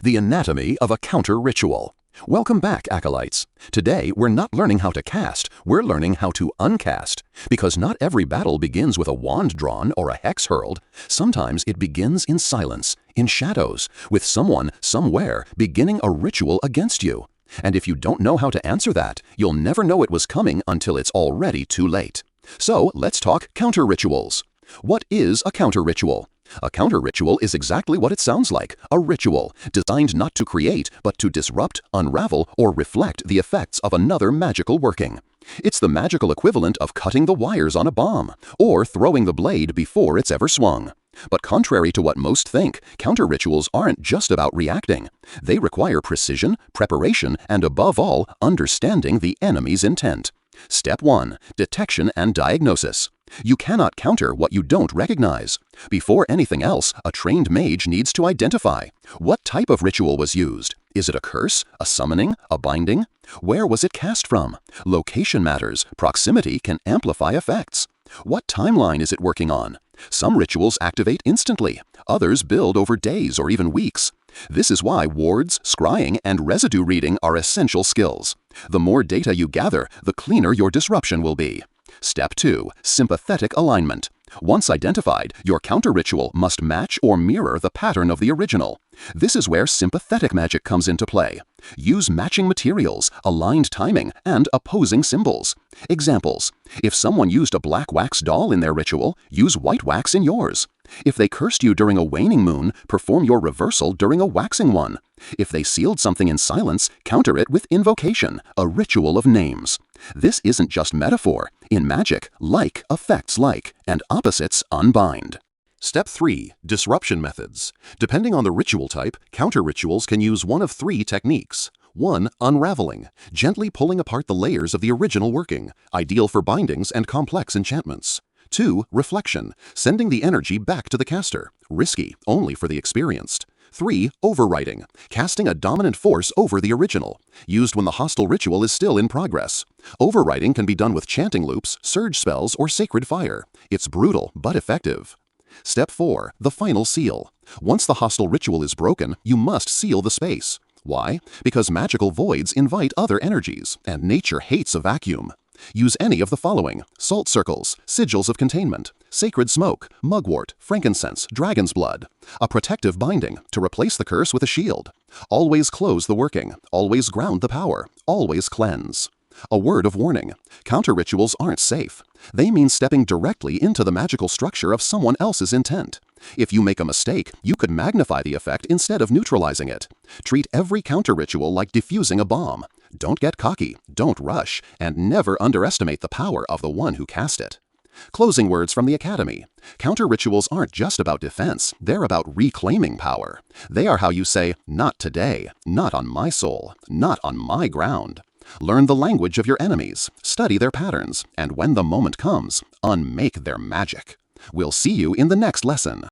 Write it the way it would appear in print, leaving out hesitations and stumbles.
The anatomy of a counter ritual. Welcome back, acolytes. Today, we're not learning how to cast, we're learning how to uncast. Because not every battle begins with a wand drawn or a hex hurled. Sometimes it begins in silence, in shadows, with someone, somewhere, beginning a ritual against you. And if you don't know how to answer that, you'll never know it was coming until it's already too late. So, let's talk counter rituals. What is a counter ritual? A counter ritual is exactly what it sounds like, a ritual, designed not to create, but to disrupt, unravel, or reflect the effects of another magical working. It's the magical equivalent of cutting the wires on a bomb, or throwing the blade before it's ever swung. But contrary to what most think, counter rituals aren't just about reacting. They require precision, preparation, and above all, understanding the enemy's intent. Step 1. Detection and diagnosis. You cannot counter what you don't recognize. Before anything else, a trained mage needs to identify. What type of ritual was used? Is it a curse, a summoning, a binding? Where was it cast from? Location matters. Proximity can amplify effects. What timeline is it working on? Some rituals activate instantly. Others build over days or even weeks. This is why wards, scrying, and residue reading are essential skills. The more data you gather, the cleaner your disruption will be. Step 2. Sympathetic alignment. Once identified, your counter ritual must match or mirror the pattern of the original. This is where sympathetic magic comes into play. Use matching materials, aligned timing, and opposing symbols. Examples: if someone used a black wax doll in their ritual, use white wax in yours. If they cursed you during a waning moon, perform your reversal during a waxing one. If they sealed something in silence, counter it with invocation, a ritual of names. This isn't just metaphor. In magic, like affects like, and opposites unbind. Step 3. Disruption methods. Depending on the ritual type, counter rituals can use one of 3 techniques. 1. Unraveling, gently pulling apart the layers of the original working, ideal for bindings and complex enchantments. 2. Reflection, sending the energy back to the caster, risky only for the experienced. 3. Overwriting, casting a dominant force over the original, used when the hostile ritual is still in progress. Overwriting can be done with chanting loops, surge spells, or sacred fire. It's brutal but effective. Step 4. The final seal. Once the hostile ritual is broken, you must seal the space. Why? Because magical voids invite other energies, and nature hates a vacuum. Use any of the following: salt circles, sigils of containment, sacred smoke, mugwort, frankincense, dragon's blood. A protective binding, to replace the curse with a shield. Always close the working, always ground the power, always cleanse. A word of warning: counter rituals aren't safe. They mean stepping directly into the magical structure of someone else's intent. If you make a mistake, you could magnify the effect instead of neutralizing it. Treat every counter ritual like defusing a bomb. Don't get cocky, don't rush, and never underestimate the power of the one who cast it. Closing words from the Academy. Counter rituals aren't just about defense, they're about reclaiming power. They are how you say, not today, not on my soul, not on my ground. Learn the language of your enemies, study their patterns, and when the moment comes, unmake their magic. We'll see you in the next lesson.